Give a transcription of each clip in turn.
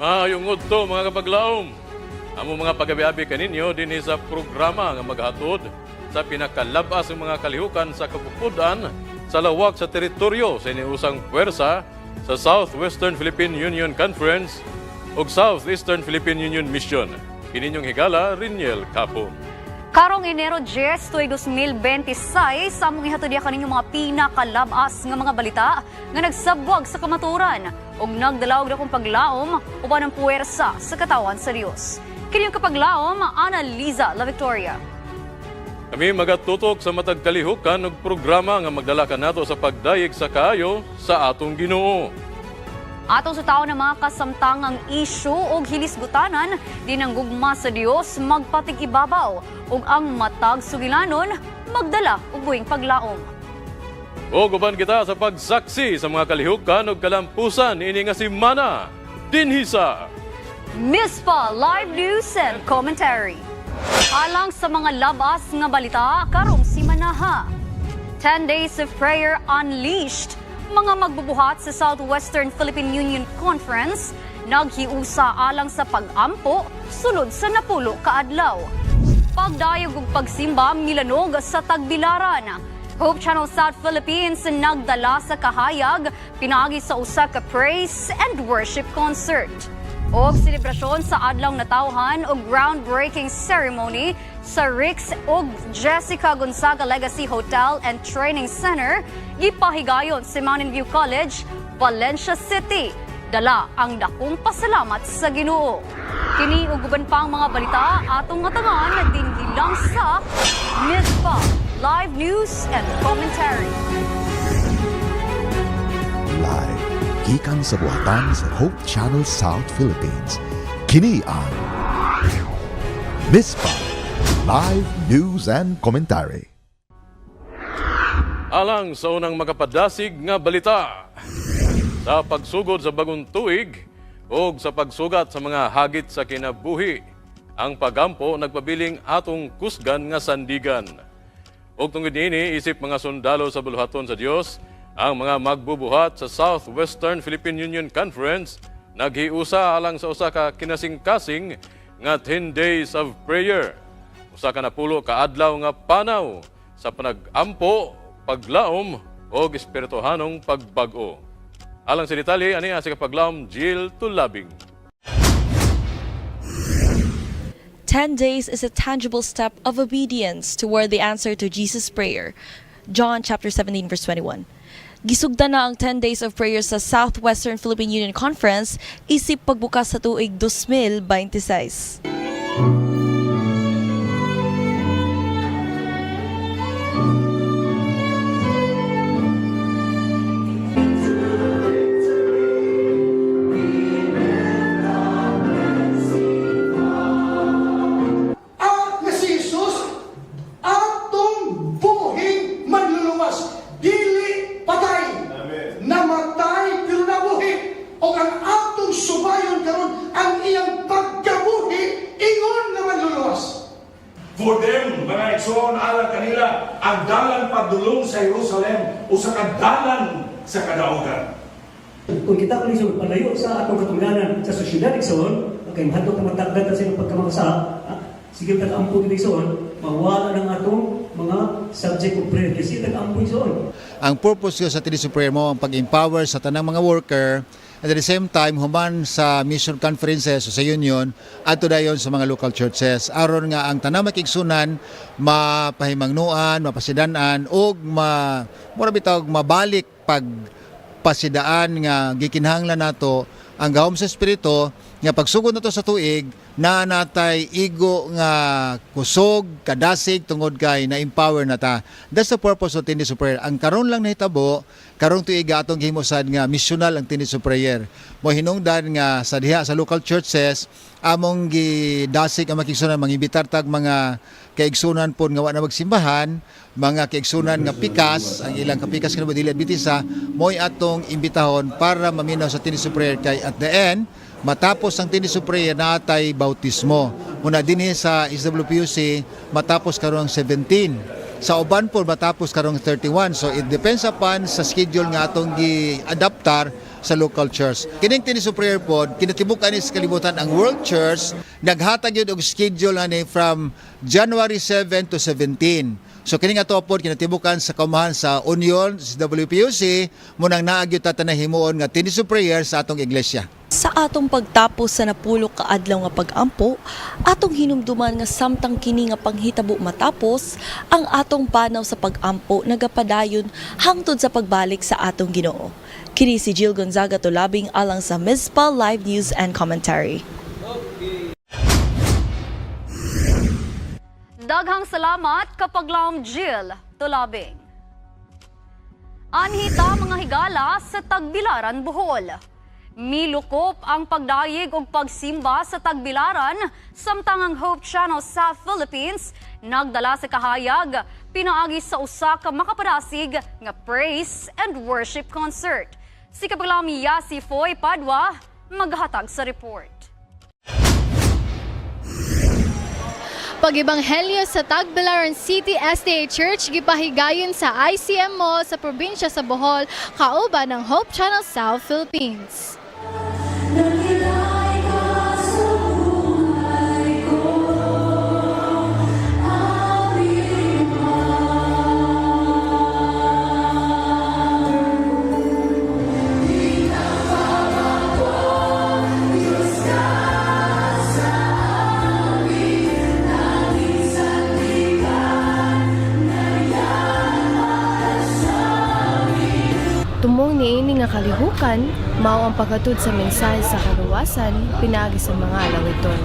Maayong udto mga kapaglaom. Amo mga pagabi-abi kaninyo dinhi sa programa nga maghatod sa pinakalabas ng mga kalihukan sa kapupudan sa lawak sa teritoryo sa iniusang puwersa sa Southwestern Philippine Union Conference ug Southeastern Philippine Union Mission. Kininyong higala, Riniel Capon. Karong Enero 10, tuig 2026, among ihatodya kaninyo mga pinakalabas nga mga balita nga nagsabwag sa kamaturan ug nagdalaog na kong paglaom uban ng puwersa sa katawan sa Dios. Kining kapaglaom, Ana Liza La Victoria. Kami magatutok sa matag kalihukan ug programa nga magdala kanato sa pagdayeg sa kaayo sa atong Ginoo. Atong sa tao na mga kasamtangang isyu o hilisgutanan, din ang gugma sa Dios magpatig-ibabaw ug ang matag sugilanon magdala og buhing paglaom. O guban kita sa pagsaksi sa mga kalihukan ug kalampusan ini nga semana dinhi sa Mispa Live News and Commentary. Alang sa mga labas nga balita karong simanaha. 10 Days of Prayer Unleashed. Mga magbubuhat sa Southwestern Philippine Union Conference naghiusa alang sa pag-ampo sulod sa napulo ka adlaw. Pagdayog ug pagsimba milanog sa Tagbilaran. Hope Channel South Philippines nagdala sa kahayag pinaagi sa usa ka praise and worship concert. O selebrasyon sa adlaw natawhan o groundbreaking ceremony sa Rix o Jessica Gonzaga Legacy Hotel and Training Center, gipahigayon sa Mountain View College, Valencia City. Dala ang dakong pasalamat sa Ginoo. Kini ug uban pang mga balita atong ngatangan na dinhi lang sa Mispa Live News and Commentary. Live gikan sa buhatan sa Hope Channel South Philippines. Kini ang Mispa Live News and Commentary. Alang sa unang makapadasig nga balita, sa pagsugod sa bagong tuig o sa pagsugat sa mga hagit sa kinabuhi, ang pagampo nagpabiling atong kusgan nga sandigan. Og tungod ini isip mga sundalo sa buluhaton sa Dios, ang mga magbubuhat sa Southwestern Philippine Union Conference naghiusa alang sa usa ka kinasing-kasing nga 10 Days of Prayer. Usa ka napulo ka adlaw nga panaw sa panag-ampo, paglaom o espirituhanong pagbag-o. Alang sa detalye, ani sa kapaglaom Jill Tulabing. 10 days is a tangible step of obedience toward the answer to Jesus' prayer. John chapter 17 verse 21. Gisugda na ang 10 days of prayer sa Southwestern Philippine Union Conference isip pagbukas sa tuig 2026. For them, mga igsoon, alang kanila, ang dalan padulong sa Jerusalem o sa kadalan sa kadaugan. Kung kita ko lisod palayo sa atong katungdanan sa sosyedad igsoon, okay, mahadlok na matagdag sa inyong pagkamangsa, sige tag-ampo igsoon, mawala ng atong mga subject of prayer kasi tag-ampo igsoon. Ang purpose ko sa Today's Prayer mo ang pag-empower sa tanang mga worker at at the same time human sa mission conferences o sa union at dayon sa mga local churches aron nga ang tanang makigsunan mapahimangnuan, mapasidanan o mabalik pag pasidaan nga gikinahanglan nato ang gahom sa espiritu nga pagsugod nato sa tuig na natay igo nga kusog kadasig tungod kay na empower nata. That's the purpose of Today's Prayer. Ang karon lang nahitabo karong tuig atong gihimusan nga missional ang Today's Prayer. Mo hinungdan nga sa diha sa local churches among gidasig ang makigsunan mangibitar tag mga kaigsunan pon nga wa na magsimbahan, mga kaigsunan nga pikas, ang ilang kapikas nga dili adventista moy atong imbitahon para maminaw sa Today's Prayer kay at the end matapos ang Today's Prayer natay bautismo. Muna dinhi sa SWPUC matapos karong 17. Sa uban po matapos karong 31. So it depends upon sa schedule nga atong gi-adaptar sa local church. Kining Tennis of Prayer pod, kinatibukan ni sa kalibutan ang World Church, naghatag yun og schedule ani from January 7 to 17. So kining ato pod kinatibukan sa kaumahan sa Union, sa WPUC, munang naagyo ta na himuon nga Tennis of Prayer sa atong iglesia. Sa atong pagtapos sa napulok ka adlaw nga pag-ampo, atong hinumduman nga samtang kini nga panghitabo matapos, ang atong panaw sa pag-ampo nagapadayon hangtod sa pagbalik sa atong Ginoo. Kini si Jill Gonzaga tulabing alang sa Mizpah Live News and Commentary. Daghang salamat kapag laom Jill tulabing. Anhita mga higala sa Tagbilaran, Bohol. Milukop ang pagdayeg ug pagsimba sa Tagbilaran samtang ang Hope Channel sa Philippines nagdala sa kahayag pinaagi sa usa ka makapadasig nga praise and worship concert. Si Kapaglam Yasi Foy Padua maghatag sa report. Pag-ibanghelyo sa Tagbilaran City SDA Church gipahigayon sa ICM Mall sa probinsya sa Bohol kauban ng Hope Channel South Philippines. Tumong niini nga kalihukan, mao ang paghatod sa mensahe sa kaluwasan pinaagi sa mga alawiton.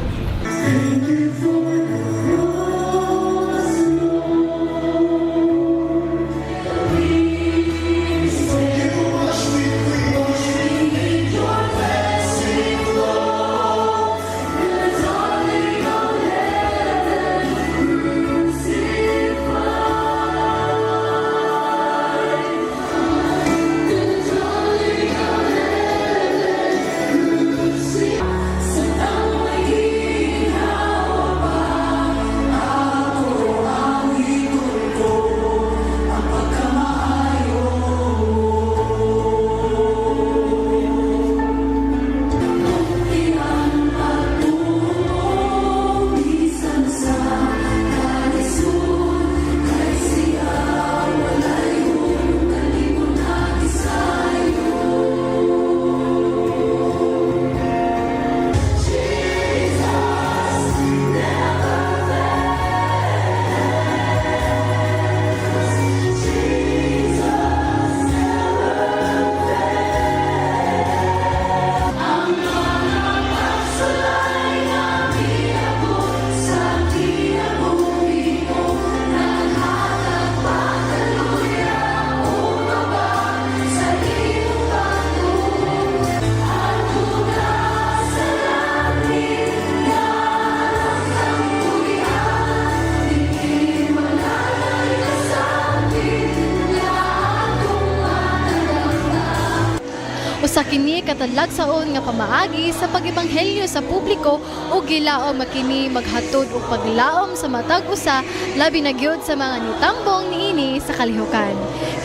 Usa kini katadlagsaon nga pamaagi sa pag-ebanghelyo sa publiko ug gilaom makini maghatod og paglaom sa matag usa labi na gyud sa mga nitambong niini sa kalihukan.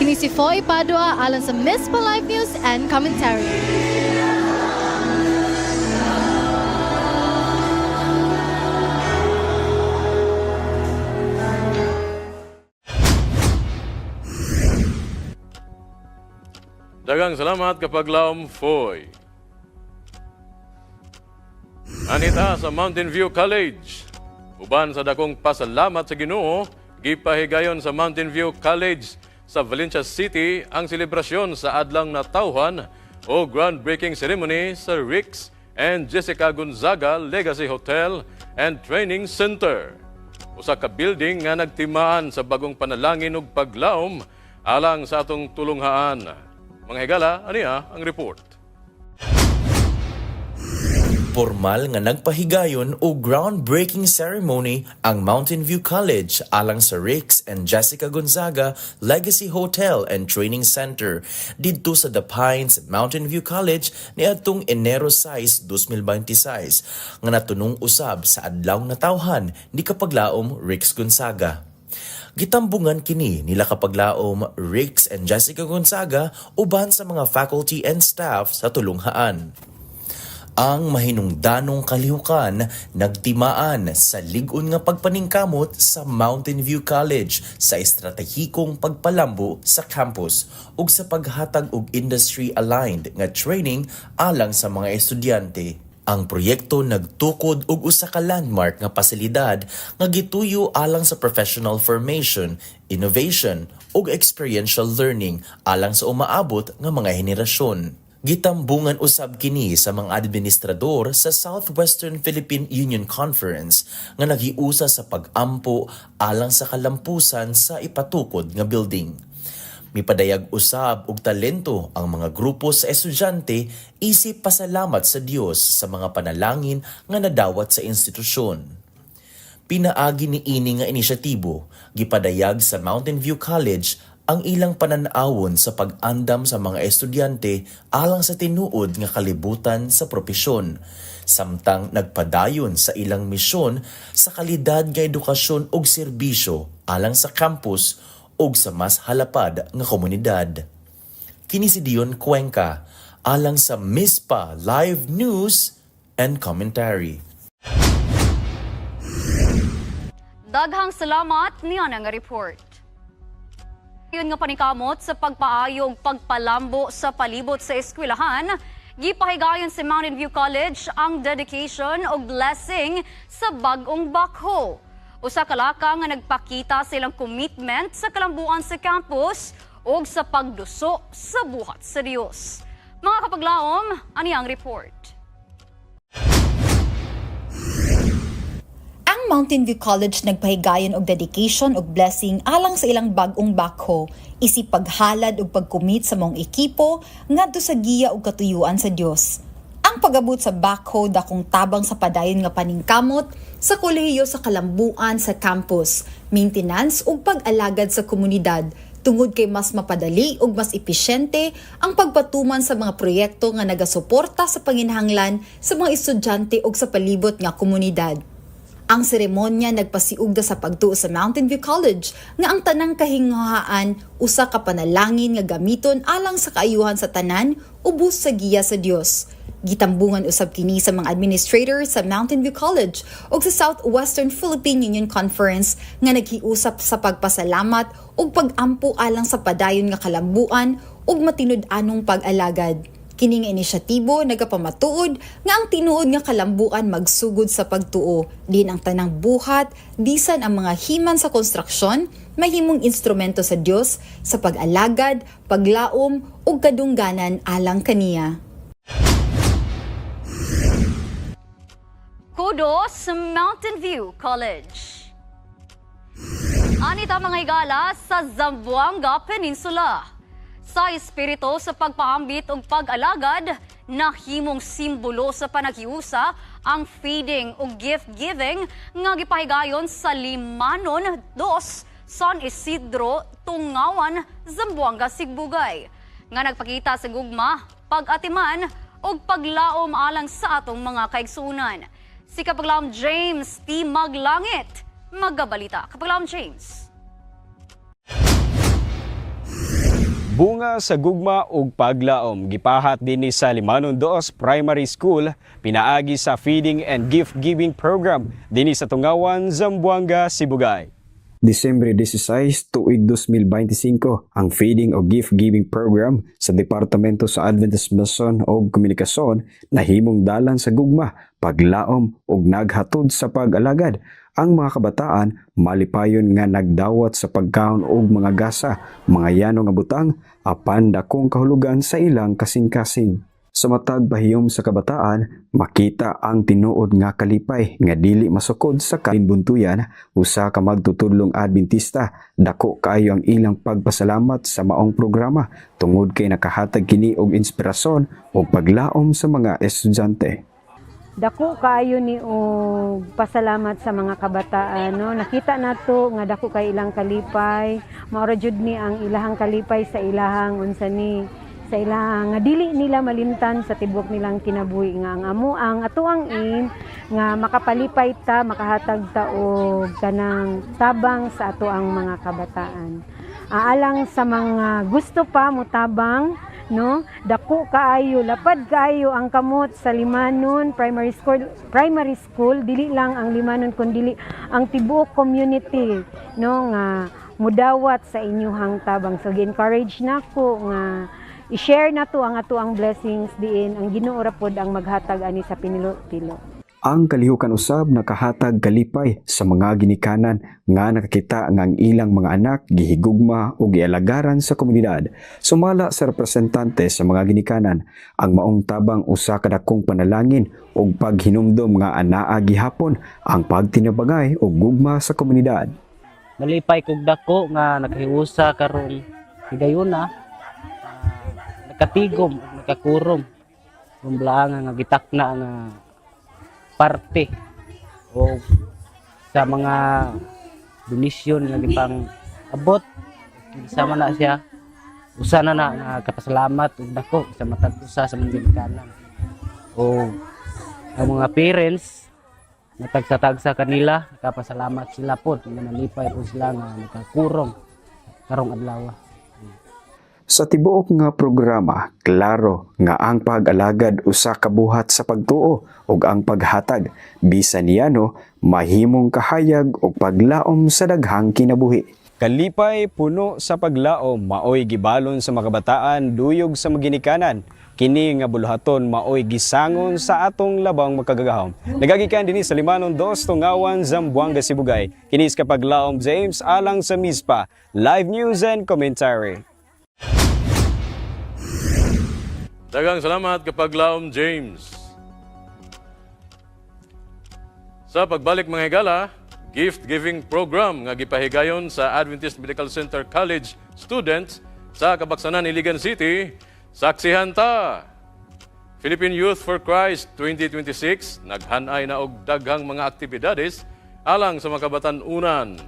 Kini si Foy Padua alang sa Mizpah Live News and Commentary. Daghang salamat kapag laom Foy. Anita sa Mountain View College. Uban sa dakong pasalamat sa Ginoo, gipahigayon sa Mountain View College sa Valencia City ang selebrasyon sa adlang natawhan o groundbreaking ceremony sa Rix and Jessica Gonzaga Legacy Hotel and Training Center. Usa ka building nga nagtimaan sa bagong panalangin ug paglaom alang sa atong tulunghaan. Mga higala, aniya ang report. Formal nga nagpahigayon o groundbreaking ceremony ang Mountain View College alang sa Rix and Jessica Gonzaga Legacy Hotel and Training Center didto sa The Pines, Mountain View College niadtong Enero 6, 2026 nga natunong usab sa adlaw natawhan ni kapaglaom Rix Gonzaga. Gitambungan kini nila kapaglaom Rix and Jessica Gonzaga uban sa mga faculty and staff sa tulunghaan. Ang mahinungdanong kalihukan nagtimaan sa lig-on nga pagpaningkamot sa Mountain View College sa estratehikong pagpalambo sa campus ug sa paghatag og industry-aligned nga training alang sa mga estudyante. Ang proyekto nagtukod og usa ka landmark nga pasilidad nga gituyo alang sa professional formation, innovation ug experiential learning alang sa umaabot nga mga henerasyon. Gitambungan usab kini sa mga administrador sa Southwestern Philippine Union Conference nga naghiusa sa pag-ampo alang sa kalampusan sa ipatukod nga building. Mipadayag usab og talento ang mga grupo sa estudyante isip pasalamat sa Dios sa mga panalangin nga nadawat sa institusyon. Pinaagi ni ini nga inisyatibo gipadayag sa Mountain View College ang ilang pananawon sa pag-andam sa mga estudyante alang sa tinuod nga kalibutan sa propesyon, samtang nagpadayon sa ilang misyon sa kalidad nga edukasyon ug serbisyo alang sa campus ug sa mas halapad nga komunidad. Kini si Dion Cuenca alang sa MISPA Live News and Commentary. Daghang salamat niya nga report. Yun nga panikamot sa pagpaayog pagpalambo sa palibot sa eskwelahan, gipahigayon sa Mountain View College ang dedication o blessing sa bag-ong bakho. Usa ka laka nga nagpakita sa ilang commitment sa kalambuan sa campus o sa pagduso sa buhat sa Dios. Mga kapaglaom, ani ang report. Ang Mountain View College nagpahigayon og dedication og blessing alang sa ilang bag-ong bakho, isip paghalad og pagkumit sa mong ekipo ngadto sa giya og katuyuan sa Dios. Ang pag-abot sa bakho dakong tabang sa padayon nga paningkamot sa kolehiyo sa kalambuan sa campus, maintenance ug pag-alagad sa komunidad tungod kay mas mapadali ug mas epesyente ang pagpatuman sa mga proyekto nga nagasuporta sa panginahanglan sa mga estudyante ug sa palibot nga komunidad. Ang seremonya nagpasiugda sa pagtuo sa Mountain View College nga ang tanang kahinguhaan usa ka panalangin nga gamiton alang sa kaayuhan sa tanan ubos sa giya sa Dios. Gitambungan usab kini sa mga administrators sa Mountain View College ug sa Southwestern Philippine Union Conference nga naghiusap sa pagpasalamat ug pag-ampo alang sa padayon nga kalambuan ug matinud-anong pag-alagad. Kini nga inisyatibo nagapamatuod nga ang tinuod nga kalambuan magsugod sa pagtuo, din ang tanang buhat, bisan ang mga himan sa konstruksyon, mahimong instrumento sa Dios sa pag-alagad, paglaom ug kadungganan alang kaniya. Kudos sa Mountain View College. Anita mga higala sa Zamboanga Peninsula. Sa espiritu sa pagpaambit ug pag-alagad, nahimong simbolo sa panaghiusa ang feeding ug gift-giving nga gipahigayon sa Limanon 2, San Isidro, Tungawan, Zamboanga, Sigbugay. Nga nagpakita sa gugma, pag-atiman ug paglaom alang sa atong mga kaigsuunan. Si Kapaglaom James T. Maglangit, magabalita. Kapaglaom James. Bunga sa gugma ug paglaom gipahat dinhi sa Limanon 2 Primary School pinaagi sa feeding and gift giving program dinhi sa Tungawan, Zamboanga, Sibugay. Disyembre 16 tuig 2025 ang feeding o gift giving program sa Departamento sa Adventist Mission o Komunikasyon nahimong dalan sa gugma, paglaom ug naghatod sa pag-alagad. Ang mga kabataan malipayon nga nagdawat sa pagkaon og mga gasa, mga yano nga butang apan dakong kahulugan sa ilang kasing-kasing. Sa matag bahiyom sa kabataan, makita ang tinuod nga kalipay nga dili masukod sa kalinbuntuyan usa ka magtutudlong Adventista. Dako kaayo ang ilang pagpasalamat sa maong programa tungod kay nakahatag kini og inspirasyon ug paglaom sa mga estudyante. Dako kaayo ni og pasalamat sa mga kabataan, no? Nakita nato nga dako kay ilang kalipay, maura jud ni ang ilahang kalipay sa ilahang unsa ni sa ilang nga dili nila malimtan sa tibok nilang kinabuhi nga ang amo ang atuang aim nga makapalipay ta, makahatag ta og kanang tabang sa atuang mga kabataan. Alang sa mga gusto pa mutabang, no, dako kaayo, lapad kaayo ang kamot sa Limanon primary school, dili lang ang Limanon kundi ang tibuok community, no, nga mudawat sa inyuhang tabang. So gi-encourage nako nga i-share na to ang atuang blessings diin ang Ginoo ra pod ang maghatag ani sa pinilo-pilo. Ang kalihukan usab nakahatag kalipay sa mga ginikanan nga nakakita nga ang ilang mga anak gihigugma o gialagaran sa komunidad. Sumala sa representante sa mga ginikanan ang maong tabang usa ka dakong panalangin ug paghinumdom nga anaa gihapon ang pagtinabangay og gugma sa komunidad. Nalipay kog dako nga nakahiusa karon higayuna nakatigom ug nakakurong kumblaang nga gitakna nga parte o sa mga donisyon nga gipang abot sama na siya usa na nga kapasalamat ug dako sa matag usa sa mga ginikanan o ang mga parents natagsa-tagsa kanila, nakapasalamat sila po, nga nalipay po sila nga nakakurong karong adlaw. Sa tibuok nga programa, klaro nga ang pag-alagad usa ka buhat sa pagtuo ug ang paghatag bisan niyano mahimong kahayag ug paglaom sa daghang kinabuhi. Kalipay puno sa paglaom maoy gibalon sa mga kabataan duyog sa maginikanan. Kini nga buluhaton maoy gisangon sa atong labang makagagahom. Nagagikan dinhi sa Limanon 2 Tungawan, Zamboanga, Sibugay. Kini sa kapaglaom James alang sa MISPA. Live news and commentary. Daghang salamat kapaglaom James. Sa pagbalik mga higala, gift-giving program nga gipahigayon sa Adventist Medical Center College students sa Kabaksanan, Iligan City. Saksihan ta! Philippine Youth for Christ 2026 naghanay na og daghang mga aktibidades alang sa mga kabatan-unan.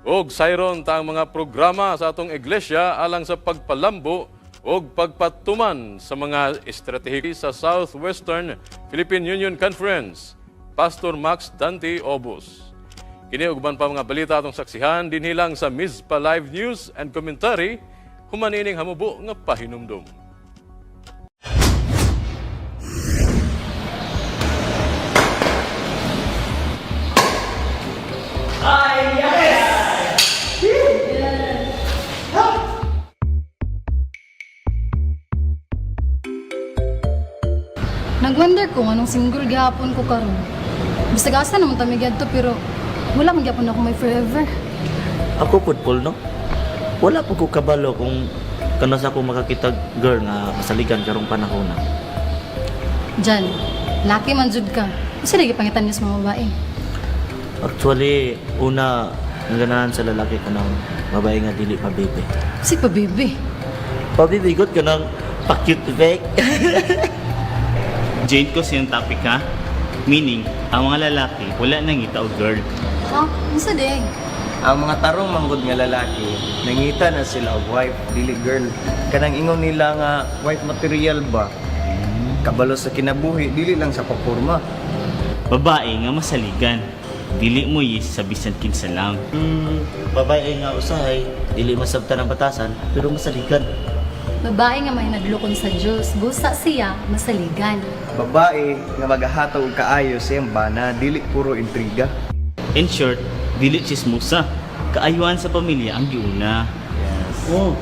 Og sayron ta ang mga programa sa atong iglesia alang sa pagpalambo og pagpatuman sa mga estratehiya sa Southwestern Philippine Union Conference. Pastor Max Dante Obos. Kini ugban pa mga balita atong saksihan dinhi lang sa MISPA Live News and Commentary. Humanining hamubo nga pahinumdum. Nag-wonder ko anong single gihapon ko karon. Bisag asa naman ta migyadto pero wala man gyapon ako may forever. Ako pud Paul, no? Wala po ko kabalo kung kanas ako makakita girl nga kasaligan karong panahon na. Jan, laki man jud ka. Isa lagi pangitan niyo sa mga babae. Actually, una naganahan sa lalaki ka ng babae nga dili pa baby. Si pa baby. Pa baby good ka ng pa-cute effect. Jade ko siyang topic ha. Meaning, ang mga lalaki wala nang itaw girl. Ha? Isa ding. Ang mga tarong manggod nga lalaki, nangita na sila wife, dili girl. Kanang ingon nila nga wife material ba? Kabalo sa kinabuhi, dili lang sa paporma. Babae nga masaligan. Dili mo yis sa bisan kinsa lang. Babae nga usahay, dili masabtan ang batasan, pero masaligan. Babae nga may naglukon sa Diyos, busa siya masaligan. Babae nga magahataw og kaayo siyang bana, dili puro intriga. In short, dili chismosa. Kaayuan sa pamilya ang giuna. Yes. Oh,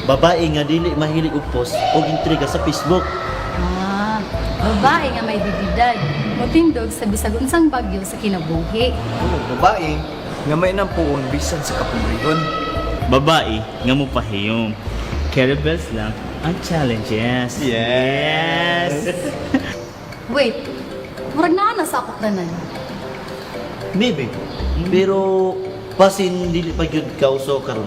babae nga dili mahilig og post o intriga sa Facebook. Ah, babae nga may dignidad, motindog sa bisag unsang bagyo sa kinabuhi. Oh, babae nga may nampuon bisan sa kapobrehon. Babae nga mopahiyom. Caribels lang ang challenges. Yes! Wait, murag naa na sa akot tanan. Maybe. Pero pasin dili pa gyud kauso karon.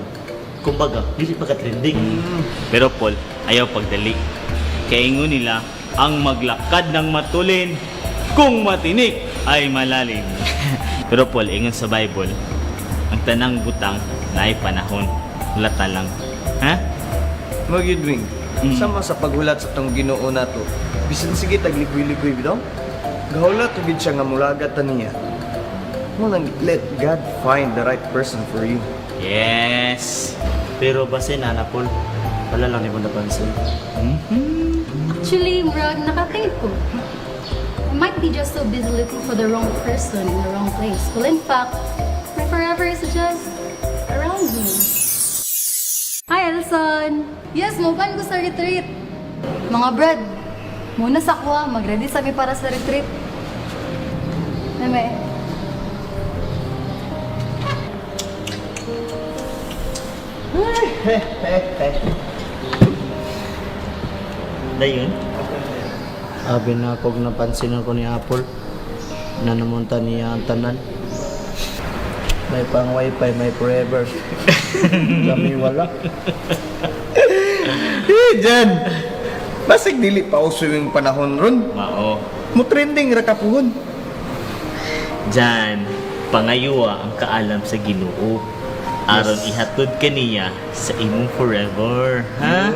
Kumbaga, dili pa ka trending. Pero Paul, ayaw pagdali. Kaingon nila ang maglakad ng matulin kung matinik ay malalim. Pero Paul, ingon sa Bible, ang tanang butang na ay panahon. Lata lang. Ha? Magyudwing, Sama sa paghulat sa tong Ginoo nato. Bisan sige tagligoy-ligoy bitaw. Gahulat to gid siya nga mulagat ta niya. Mo nang let God find the right person for you. Yes. Pero basin na Paul, wala lang ni mo napansin. Actually, murag nakatingin ko. I might be just so busy looking for the wrong person in the wrong place. Well, in fact, my forever is just around me. Hi, Elson! Yes, mauban ko sa retreat. Mga brad, muna sa kuha, mag-ready sabi para sa retreat. Name. Dayon? Abi na kog napansin ako ni Apple na namunta niya ang tanan. May pang wifi, may forever. Kami wala. Jan! Basig dili pa uso yung panahon ron. Mao. Mo trending ra kapuhon. Jan, pangayuwa ang kaalam sa Ginoo. Aron ihatod kaniya sa imong forever. Ha?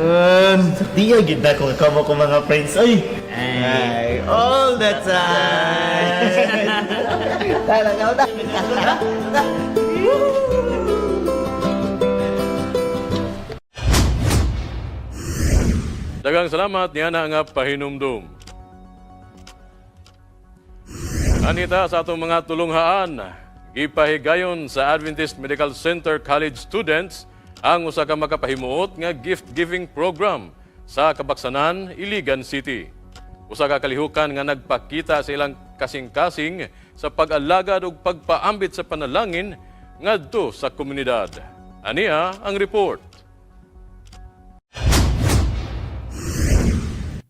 Diya gid ko kamo ko mga friends. Ay, all the time. Talaga ta. Daghang salamat niya na nga pahinumdum. Anita sa atong mga tulunghaan, gipahigayon sa Adventist Medical Center College students ang usa ka makapahimuot nga gift-giving program sa Kabaksanan, Iligan City. Usa ka kalihukan nga nagpakita sa ilang kasing-kasing sa pag-alagad ug pagpaambit sa panalangin ngadto sa komunidad. Aniya ang report.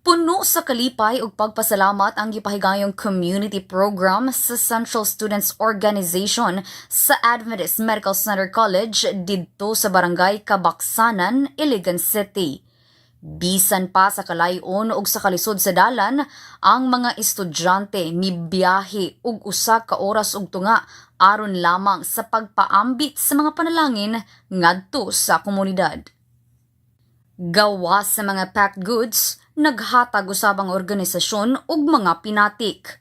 Puno sa kalipay ug pagpasalamat ang gipahigayong community program sa Central Students Organization sa Adventist Medical Center College didto sa barangay Kabaksanan, Iligan City. Bisan pa sa kalayon ug sa kalisod sa dalan, ang mga estudyante mibiyahe og usa ka oras ug tunga aron lamang sa pagpaambit sa mga panalangin ngadto sa komunidad. Gawa sa mga packed goods, naghatag usabang organisasyon ug mga pinatik.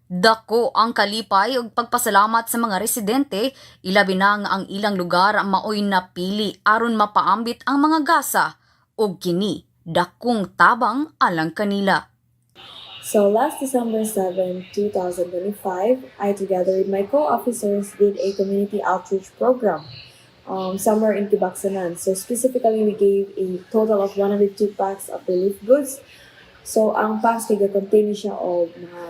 Dako ang kalipay ug pagpasalamat sa mga residente, ilabi na nga ang ilang lugar maoy napili aron mapaambit ang mga gasa ug kini dakong tabang alang kanila. So last December 7, 2025, I together with my co-officers did a community outreach program somewhere in Kabaksanan. So specifically, we gave a total of 102 packs of relief goods. So ang packs contain siya of mga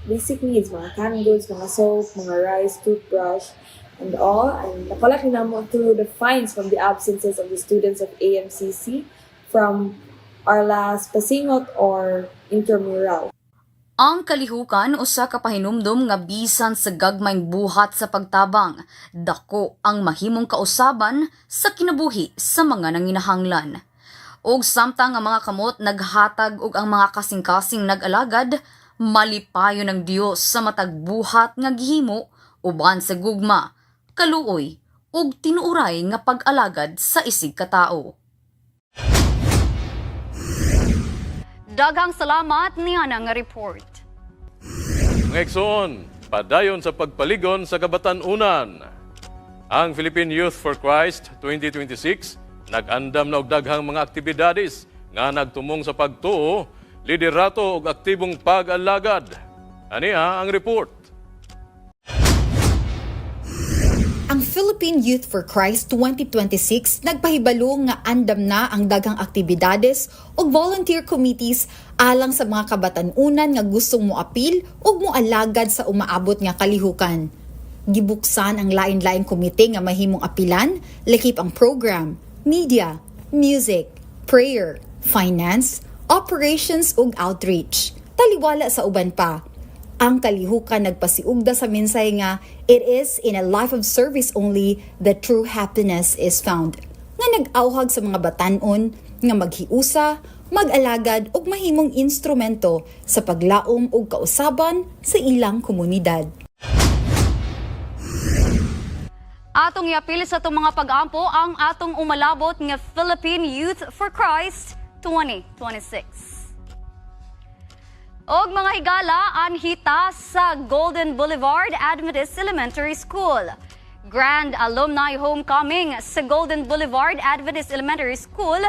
basic needs, mga canned goods, mga soap, mga rice, toothbrush, and all. And nakolek namo through the fines from the absences of the students of AMCC from our last pasingot or intramural. Ang kalihukan usa ka pahinumdom nga bisan sa gagmayng buhat sa pagtabang, dako ang mahimong kausaban sa kinabuhi sa mga nanginahanglan. Og samtang ang mga kamot naghatag og ang mga kasing-kasing nag-alagad, malipayon ng Dios sa matag buhat nga gihimo uban sa gugma, kaluoy ug tinuuray nga pag-alagad sa isig katao. Daghang salamat niya nga report. Mga igsoon, padayon sa pagpaligon sa kabatan-unan. Ang Philippine Youth for Christ 2026 nag-andam na og daghang mga aktibidades nga nagtumong sa pagtuo, liderato ug aktibong pag-alagad. Aniha ang report. Ang Philippine Youth for Christ 2026 nagpahibalo nga andam na ang daghang aktibidades ug volunteer committees alang sa mga kabatan-unan nga gustong moapil ug moalagad sa umaabot nga kalihukan. Gibuksan ang lain-laing komite nga mahimong apilan, lakip ang program, media, music, prayer, finance, operations ug outreach. Taliwala sa uban pa. Ang kalihukan nagpasiugda sa mensay nga it is in a life of service only that true happiness is found. Nga nag-auhag sa mga batanon nga maghiusa, mag-alagad ug mahimong instrumento sa paglaom ug kausaban sa ilang komunidad. Atong iapil sa itong mga pag-ampo ang atong umalabot nga Philippine Youth for Christ 2026. Og mga higala, anhita sa Golden Boulevard Adventist Elementary School. Grand Alumni Homecoming sa Golden Boulevard Adventist Elementary School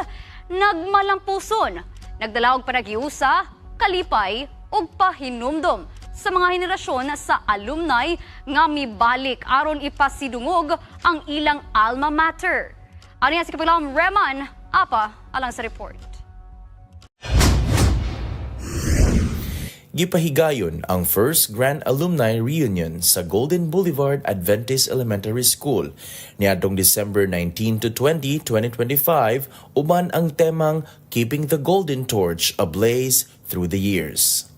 nagmalampuson. Nagdala og panagiusa, kalipay ug pahinumdom sa mga henerasyon sa alumni nga mibalik aron ipasidungog ang ilang alma mater. Ano yan si Kapilam Reman, apa alang sa report. Gipahigayon ang first Grand Alumni Reunion sa Golden Boulevard Adventist Elementary School niadtong December 19 to 20, 2025 uban ang temang Keeping the Golden Torch Ablaze Through the Years.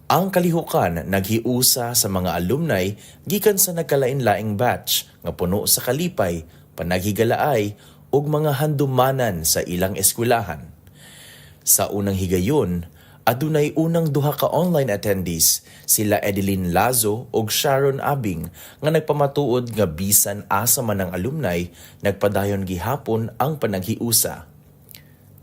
Ang kalihukan naghiusa sa mga alumni gikan sa nagkalain-laing batch nga puno sa kalipay, panaghigalaay ug mga handumanan sa ilang eskwelahan. Sa unang higayon, adunay unang duha ka online attendees, sila Edeline Lazo ug Sharon Abing nga nagpamatuod nga bisan asa man ang alumni, nagpadayon gihapon ang panaghiusa.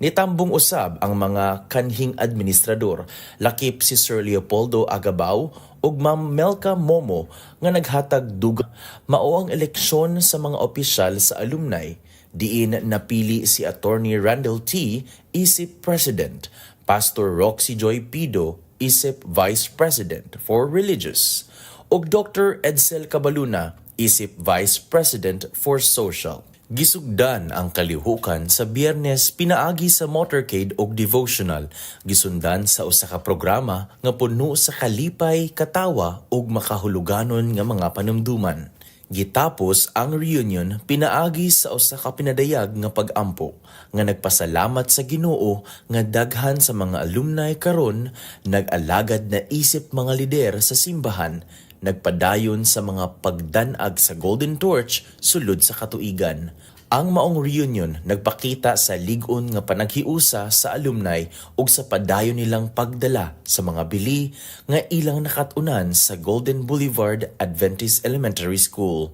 Nitambong usab ang mga kanhing administrador, lakip si Sir Leopoldo Agabao ug Ma'am Melka Momo nga naghatag duga. Mao ang eleksyon sa mga opisyal sa alumni, diin napili si Attorney Randall T. isip President, Pastor Roxy Joy Pido isip Vice President for Religious, ug Dr. Edsel Cabaluna isip Vice President for Social. Gisugdan ang kalihukan sa Biyernes pinaagi sa motorcade ug devotional, gisundan sa usa ka programa nga puno sa kalipay, katawa ug makahuluganon nga mga panumduman. Gitapos ang reunion pinaagi sa usa ka pinadayag nga pag-ampo nga nagpasalamat sa Ginoo nga daghan sa mga alumni karon nag-alagad na isip mga lider sa simbahan, nagpadayon sa mga pagdanag sa Golden Torch sulod sa katuigan. Ang maong reunion nagpakita sa lig-on nga panaghiusa sa alumni ug sa padayon nilang pagdala sa mga bili nga ilang nakatunan sa Golden Boulevard Adventist Elementary School.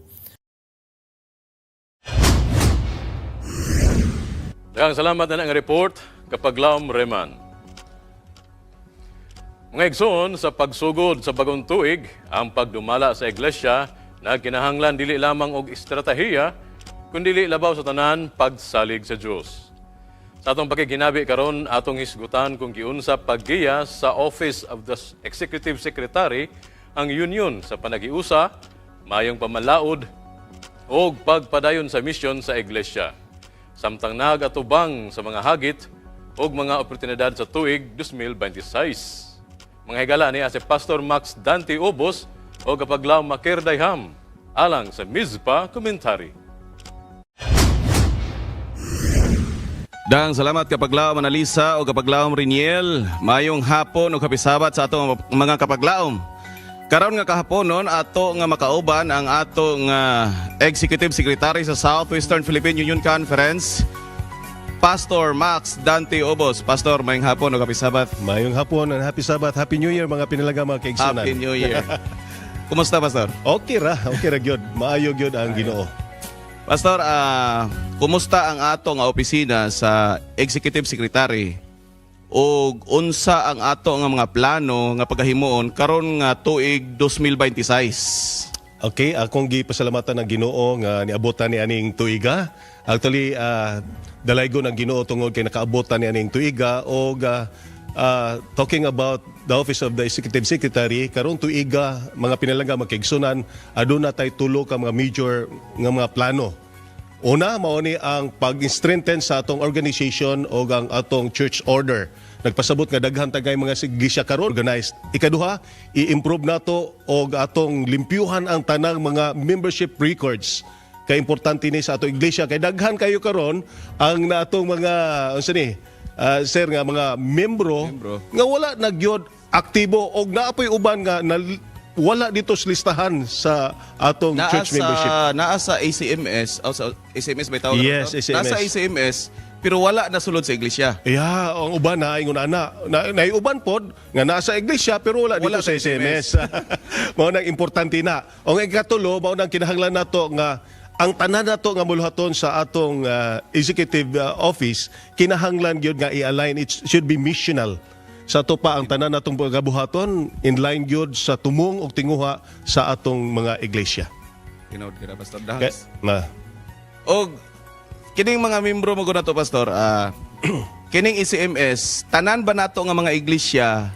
Daghang salamat na ang report, Kapaglaom Reman. Mga igsoon, sa pagsugod sa bagong tuig, ang pagdumala sa iglesia na kinahanglan dili lamang og estratehiya, kundi labaw sa tanan pagsalig sa Dios. Sa atong pakiginabi karon, atong hisgutan kung giunsa paggiya sa Office of the Executive Secretary ang union sa panagiusa, mayong pamalaod o pagpadayon sa misyon sa iglesia. Samtang nagatubang sa mga hagit o mga oportunidad sa tuig 2026. Mga higala niya si Pastor Max Dante Obos o Kapaglaom Makir Dayham alang sa Mizpa Commentary. Daghang salamat Kapaglaom Analisa o Kapaglaom Riniel. Mayong hapon o kapisabat sa atong mga kapaglaom. Karon nga kahaponon ato nga makauban ang atong Executive Secretary sa Southwestern Philippine Union Conference, Pastor Max Dante Obos. Pastor, mayong hapon o kapisabat. Mayong hapon and happy Sabat, happy New Year mga pinalaga mga kaigsunan. Happy New Year. Kumusta, Pastor? Okay ra gyud. Maayo gyud ang Ginoo. Pastor, kumusta ang ato nga opisina sa Executive Secretary? O unsa ang ato nga mga plano nga paghahimuon karon nga tuig 2026? Okay, akong gipasalamatan ng Ginoo nga niabotan ni aning tuiga. Actually, dalaygon ang Ginoo tungod kay nakaabotan ni aning tuiga o talking about the Office of the Executive Secretary, karon tuiga mga pinalaga magkaigsunan, aduna tay tulo ka mga major nga mga plano. Una, mao ni ang pag-strengthen sa atong organization o ang atong church order. Nagpasabot nga daghan tagay mga iglesia karon organized. Ikaduha, i-improve nato og atong limpyuhan ang tanang mga membership records. Kay importante ni sa atong iglesia kay daghan kayo karon ang natong mga unsa ni sir nga mga membro nga wala nagyod aktibo og naapoy uban nga wala dito sa listahan sa atong church membership. Naa sa ACMS, sa ACMS may tawag. Yes, ACMS. Nasa ACMS, pero wala nasulod sa iglesia. Yeah, ang uban na ingon ana. Naiuban pod nga nasa iglesia pero wala dito sa ACMS. Mao nang importante na. O nga ikatulo, mao nang kinahanglan nato nga ang tanan nato nga muluhaton sa atong executive office kinahanglan gyud nga i-align, it should be missional. Sa to pa ang tanan natong pagabuhaton in line gyud sa tumong ug tinguha sa atong mga iglesia. Tinood ka na, Pastor Okay. Dax. O Kining mga membro mo na to, Pastor, kining ECMS, tanan ba nato nga mga iglesia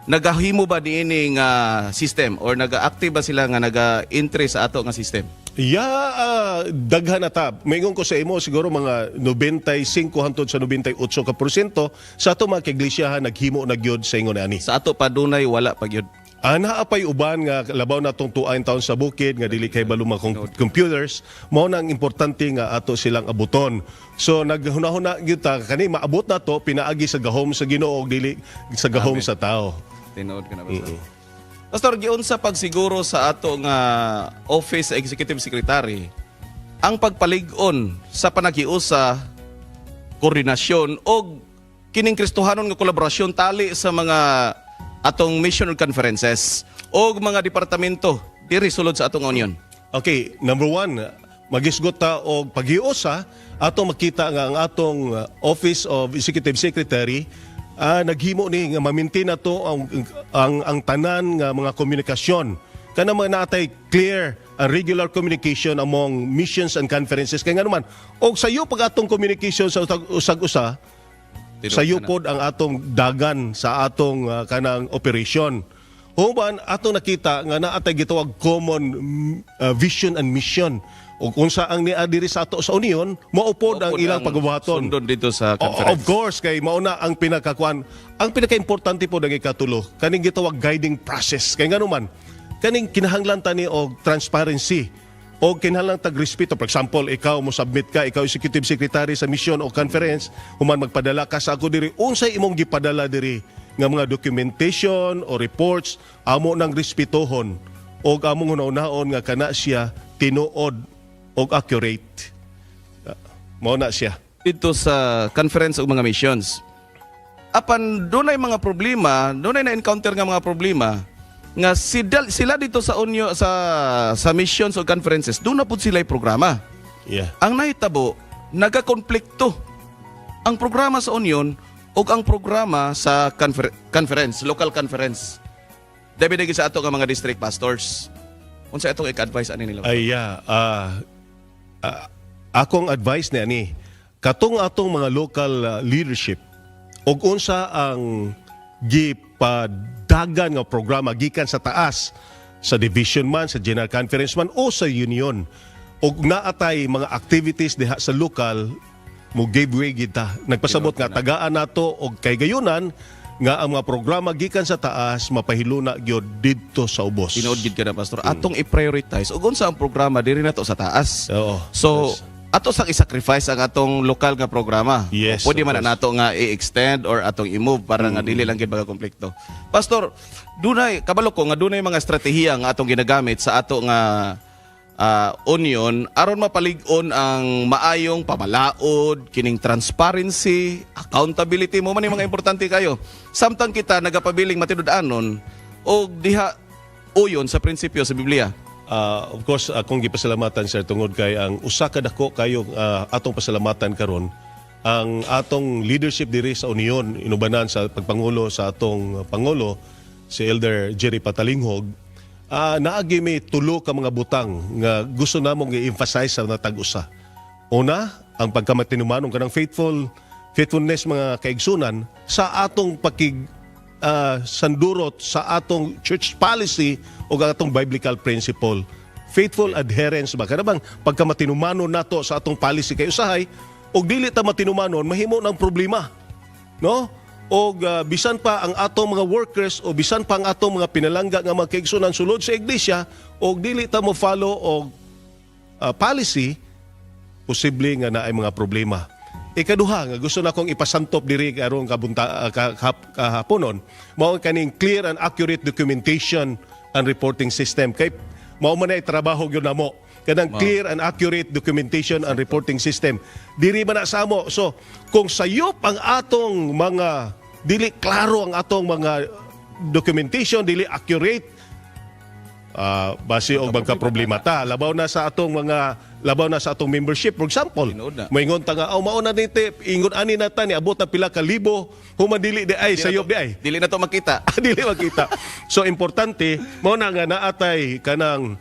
nagahimo ba diining system or naga-active ba sila nga naga-entry sa ato nga system? Daghan na ta. Mayingon ko sa imo siguro mga 95 hangtod sa 98% sa ato mga kaiglesia naghimo na gyud sa ingon ani. Sa ato pa dunay wala pa gyud. Naapay uban nga labaw natong tuain taon sa bukid nga dili kay balo mga computers, mao nang importante nga ato silang abuton. So naghunahuna gyud ta kani maabot nato pinaagi sa gahom sa Ginoo dili sa gahom sa tao. Tinood ka na, Pastor. Pastor, giun sa pagsiguro sa ato nga Office Executive Secretary, ang pagpalig-on sa panaghiusa, koordinasyon o kining Kristohanon nga kolaborasyon tali sa mga atong mission conferences o mga departamento diri sulod sa atong union. Okay, number 1, magisgot ta og paghiusa atong makita nga ang atong Office of Executive Secretary naghimo ni nga ma-maintain nato ang tanan nga mga komunikasyon kana mga natay clear and regular communication among missions and conferences kay nga naman og sayo pag atong communication sa usag-usa sayo pod ang atong dagan sa atong kanang operation. Human atong nakita nga naatay gitawag common vision and mission. O kung saan ni adiri sa ato sa union, maupod ang ilang pagbuhaton. Sundon dito sa conference. Of course, kay mauna ang pinakakuan. Ang pinaka-importante po ng ikatulo, kaning gitawag guiding process. Kay nga naman, kaning kinahanglan tani og transparency o kinahanglan tag respeto. For example, ikaw mo submit ka, ikaw executive secretary sa mission o conference, human magpadala ka sa ako diri, unsay imong gipadala diri nga mga documentation o reports, amo nang respetohon o among hunahon nga kana siya tinuod o accurate. Mao na siya. Dito sa conference o mga missions, apan dunay mga problema, dunay na-encounter nga mga problema, nga sila dito sa unyo sa missions o conferences, doon na po sila programa. Yeah. Ang nahitabo, nagakonflikto ang programa sa union o ang programa sa conference, local conference. Dabi sa ato nga mga district pastors. Unsa atong i-advise ani nila? Akong advice ni ani, katong atong mga local leadership og unsa ang gipadagan nga programa gikan sa taas sa division man, sa general conference man o sa union og naatay mga activities diha sa local mo give way kita nagpasabot nga tagaan nato og kay gayunan nga ang mga programa gikan sa taas mapahiluna gyud didto sa ubos. Tinuod gid ka na, Pastor. Atong i-prioritize ug unsa ang programa diri nato sa taas. Oo. So ato sang i-sacrifice ang atong lokal nga programa. Yes, Pwede man of na nato nga i-extend or atong i-move para nga dili lang gid konflikto. Pastor, dunay kabalo ko nga dunay mga estratehiya nga atong ginagamit sa ato nga union aron mapalig-on ang maayong pamalaod, kining transparency, accountability mo man yung mga importante kayo. Samtang kita nagapabiling matinud-anon o diha uyon sa prinsipyo sa Biblia. Of course, akong gipasalamatan sir tungod kay ang usa ka dako kayo atong pasalamatan karon ang atong leadership diri sa union inubanan sa pagpangulo sa atong pangulo si Elder Jerry Patalinghog. Naagi may tulo ka mga butang nga gusto namong i-emphasize sa natag-usa. Una, ang pagkamatinumanong kanang faithfulness mga kaigsunan sa atong sandurot sa atong church policy o atong biblical principle. Faithful adherence ba? Kada bang pagkamatinumanon nato sa atong policy kay usahay og dili ta matinumanon mahimo ng problema. No? O bisan pa ang atong mga workers o bisan pa ang atong mga pinalangga nga mga kaigsunan sulod sa iglesia o dili ta mo follow og policy, posible nga naay mga problema. Ikaduha nga gusto na kong ipasantop diri karong kahaponon mao kaning clear and accurate documentation and reporting system kay mao man ay trabaho gyud namo kanang clear and accurate documentation and reporting system diri man na sa amo. So kung sayop ang atong mga dili klaro ang atong mga documentation, dili accurate, base og magka problema ta labaw na sa atong membership. For example, moingon ta nga mao na nite ingon ani nata ni abot na pila ka libo humadili di ay sayop di ay Dili na to makita. dili makita. So importante mao na nga naatay kanang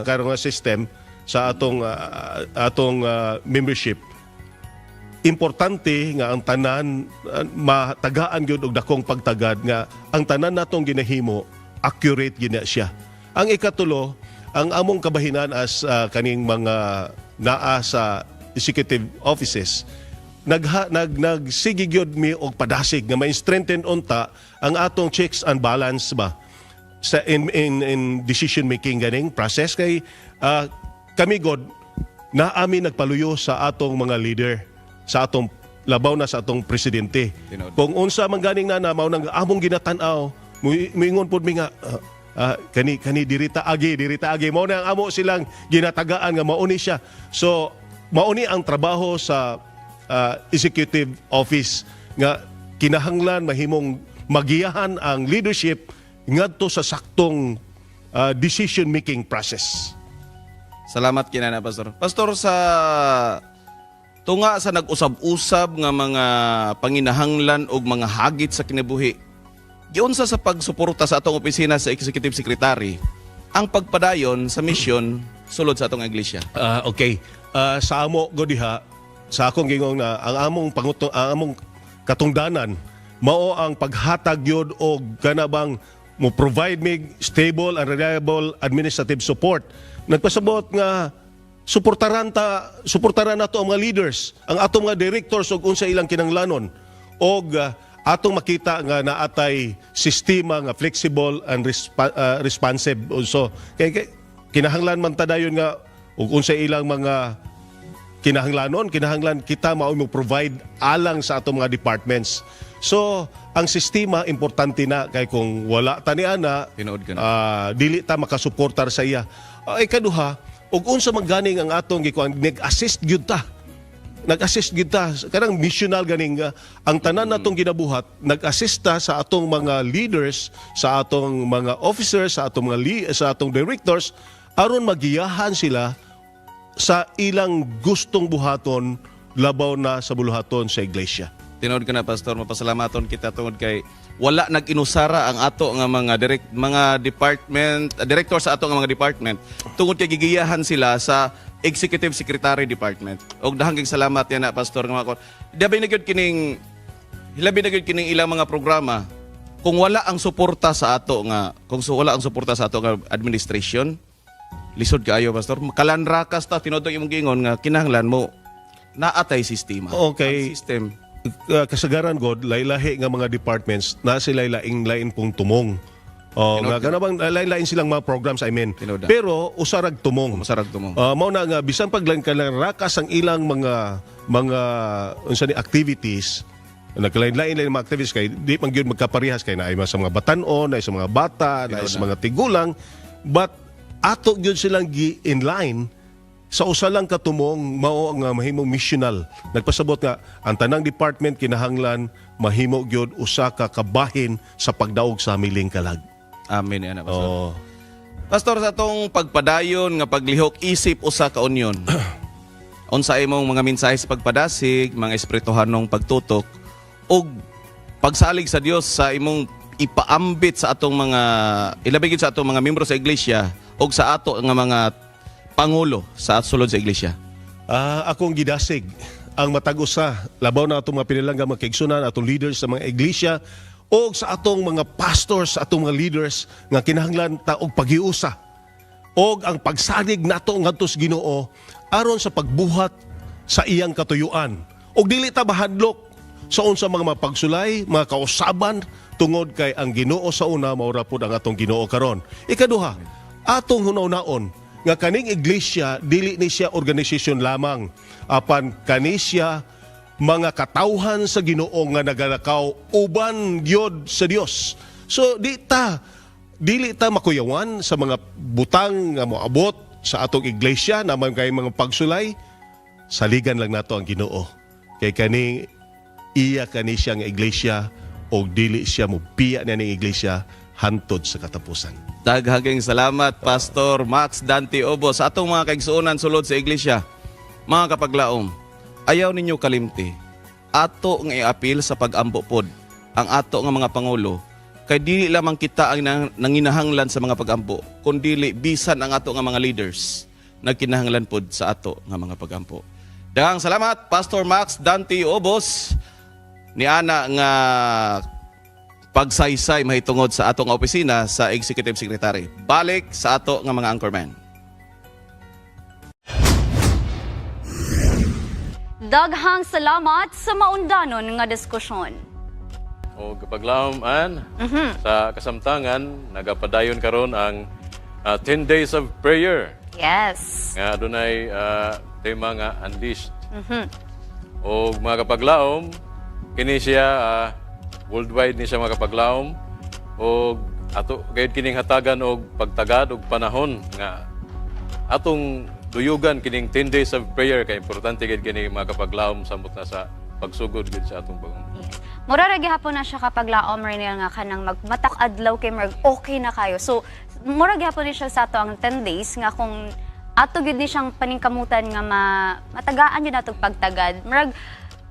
karong system sa atong membership. Importante nga ang tanan matagaan gyud og dakong pagtagad nga ang tanan natong ginahimo accurate gina siya. Ang ikatulo, ang among kabahinan as kaning mga naa sa executive offices nagsige gyud mi og padasig nga may strengthen unta ang atong checks and balance ba sa in decision making ganing process kay kami god naami nagpaluyo sa atong mga leader, sa atong labaw na sa atong presidente. Kung unsa man ganing na mao nang among ginatan-aw, muingon pud mi nga kani dirita agi mao na ang amo silang ginatagaan nga mao ni siya. So mao ni ang trabaho sa executive office nga kinahanglan mahimong magiyahan ang leadership ngadto sa saktong decision making process. Salamat kinana Pastor. Pastor, sa tunga sa nag-usab-usab nga mga panginahanglan og mga hagit sa kinabuhi, giunsa sa pagsuporta sa atong opisina sa Executive Secretary ang pagpadayon sa misyon sulod sa atong iglesia? Okay. Sa amo go diha, sa akong gingong na ang among katungdanan mao ang paghatag yod og kanabang mo provide me stable and reliable administrative support. Nagpasabot nga suportaran nato ang mga leaders, ang atong mga directors ug unsa ilang kinahanglanon og atong makita nga naatay sistema nga flexible and responsive also. Kay kinahanglan man ta dayon nga ug unsa ilang mga kinahanglan kita mao mo provide alang sa atong mga departments. So ang sistema importante na kay kung wala ta ni ana dili ta makasuportar sa iya. Ay kaduha, ug unsa man ganing ang atong gikuan nag-assist gyud ta. Kanang missional ganing ang tanan natong ginabuhat, nag-assist ta sa atong mga leaders, sa atong mga officers, sa atong sa atong directors aron magiyahan sila sa ilang gustong buhaton labaw na sa buluhaton sa iglesia. Tinood ka na Pastor, mapasalamaton kita tungod kay wala nag-inusara ang ato nga mga director sa ato nga mga department tungod kay gigiyahan sila sa Executive Secretary Department. Og daghang salamat yan na Pastor nga ako. Hilabi na gyud kining ilang mga programa kung wala ang suporta sa ato nga administration, lisod kaayo Pastor. Kalanrakas ta tinodog imong gingon nga kinahanglan mo naatay sistema. Okay. Ang system. Kasagaran god laylahi nga mga departments na sila lain pong tumong. Nga kanabang lain silang mga programs pero usarag tumong. Mao na nga bisan paglan rakas ang ilang mga unsa ni activities. Naglain-lain mga activities kay di man gyud magkaparehas kay naay sa mga batan-on, naay sa mga bata, naay sa mga tigulang, but ato gyud silang gi-inline sa usa lang katumong mao nga mahimong missional. Nagpasabot nga ang tanang department kinahanglan mahimo gyud usa ka kabahin sa pagdaog sa miling kalag. Amen ana Pastor. Pastor, sa atong pagpadayon nga paglihok isip usa ka unyon. Unsa imong mga mensahe sa pagpadasig, mga espirituhanong pagtutok ug pagsalig sa Dios sa imong ipaambit sa atong mga ilabig sa atong mga miyembro sa iglesia ug sa ato nga mga pangulo sa sulod sa iglesia? Akong gidasig ang matag-usa labaw na atong mga pinilanggang mga kaigsunan, atong leaders sa mga iglesia o sa atong mga pastors, sa atong mga leaders nga kinahanglan ta og paghiusa og ang pagsalig nato ngadto sa Ginoo aron sa pagbuhat sa iyang katuyuan. Og dili ta bahadlok sa unsa mga pagsulay, mga kausaban tungod kay ang Ginoo sa una mao ra pud ang atong Ginoo karon. Ikaduha, atong hunaw-naon nga kaning iglesia dili ni siya organisasyon lamang apan kani siya mga katawhan sa Ginoo nga nagalakaw uban gyud sa Dios. So dili ta makuyawan sa mga butang nga moabot sa atong iglesia naman kay mga pagsulay. Saligan lang nato ang Ginoo kay kani siya nga iglesia og dili siya mopiya na ning iglesia hantod sa katapusan. Daghaging salamat, Pastor Max Dante Obos. Sa atong mga kaigsuonan sulod sa iglesia, mga kapaglaom, ayaw ninyo kalimti. Ato nga i-apil sa pag-ampo pod ang ato nga mga pangulo. Kay dili lamang kita ang nanginahanglan sa mga pag-ampo, kundi bisan ang ato nga mga leaders nagkinahanglan pod sa ato nga mga pag-ampo. Daghang salamat, Pastor Max Dante Obos. Ni ana nga pagsaysay mahitungod sa atong opisina sa Executive Secretary. Balik sa ato nga mga anchorman. Daghang salamat sa maundanon nga diskusyon. O kapaglaom-an, sa kasamtangan, nagapadayon karon ang 10 days of prayer. Yes. Nga adunay tema nga unleashed. O mga kapaglaom, kini siya worldwide ni siya mga kapaglaom o ato gayud kining hatagan og pagtagad og panahon nga atong duyugan kining 10 days of prayer kay importante gid kini mga kapaglaom samot na sa pagsugod gid sa atong bagong. Mura ra gihapon na siya kapaglaom Renel nga kanang magmatak adlaw kay mag okay na kayo. So mura gihapon ni siya sa ato ang 10 days nga kung ato gid ni siyang paningkamutan nga matagaan gyud natong pagtagad. Murag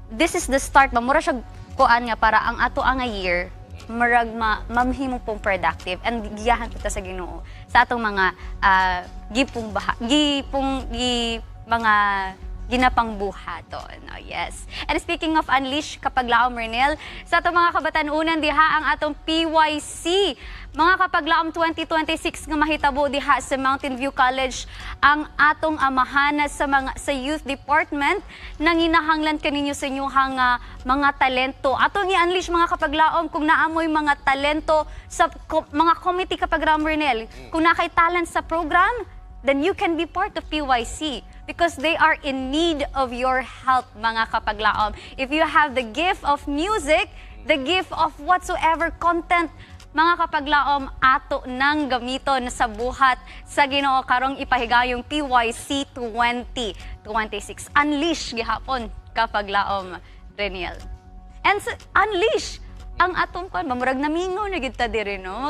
this is the start ba mura siya kuan nga para ang ato ang year marag mamhimo pong productive and giyahan kita sa Ginoo sa atong mga mga ginapang buhaton. Oh, yes. And speaking of unleash kapaglaom Renel, sa atong mga kabatanunan diha ang atong PYC. Mga kapaglaom 2026 nga mahitabo diha sa Mountain View College ang atong amahan sa Youth Department nang inahanglan kaninyo sa inyong mga talento. Atong i-unleash mga kapaglaom kung naamoy mga talento sa mga committee kapaglaom Renel. Kung nakay talent sa program, then you can be part of PYC because they are in need of your help, mga kapaglaom. If you have the gift of music, the gift of whatsoever content, mga kapaglaom, ato nang gamiton sa buhat sa Ginoo karong ipahigayong PYC 2026. Unleash gihapon kapaglaom, Reniel. And unleash ang atong kon mamurag namingaw na gid ta diri no.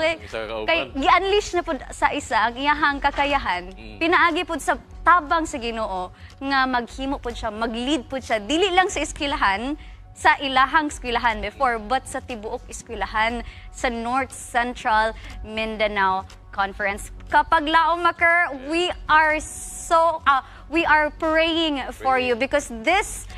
Kay gi-unleash na pud sa isa ang iyahang kakayahan. Pinaagi pud sa tabang sa Ginoo nga maghimo pud siya, mag-lead pud siya dili lang sa eskwelahan sa ilahang eskwelahan before but sa tibuok eskwelahan sa North Central Mindanao Conference. Kapaglaom Maker, we are praying for you because this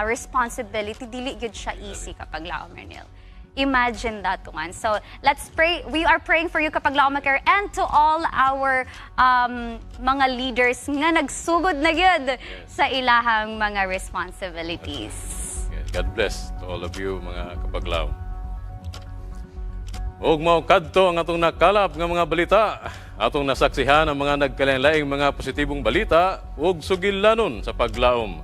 responsibility dili gyud siya easy kapaglaom Renel. Imagine that one. So let's pray. We are praying for you kapaglaom Maker and to all our mga leaders nga nagsugod na gyud sa ilahang mga responsibilities. Yes, God bless to all of you mga kapaglaom. Og mao kadto ang atong nakalap nga mga balita. Atong nasaksihan ang mga nagkalain-laing mga positibong balita ug sugilanon sa paglaom.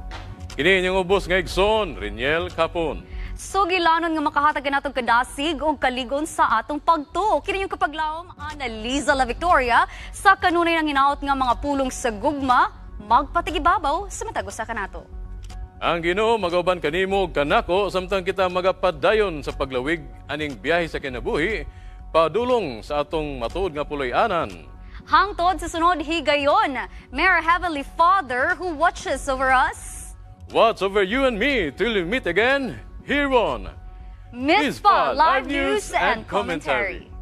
Kini inyong ubos nga igsoon, Reniel Capon. Sugilanon nga makahatag natong kadasig o kaligon sa atong pagtuo. Kini yung kapaglaom, Annaliza La Victoria, sa kanunay ng hinaot nga mga pulong sa gugma, magpatigibabaw sa matag usa kanato. Ang Ginoo magauban kanimo ug kanako samtang kita magapadayon sa paglawig aning biyahe sa kinabuhi padulong sa atong matuod nga puloy-anan. Hangtod sa sunod higayon, may our Heavenly Father who watches over us. Watch over you and me till we meet again here on Mispa Live News and Commentary.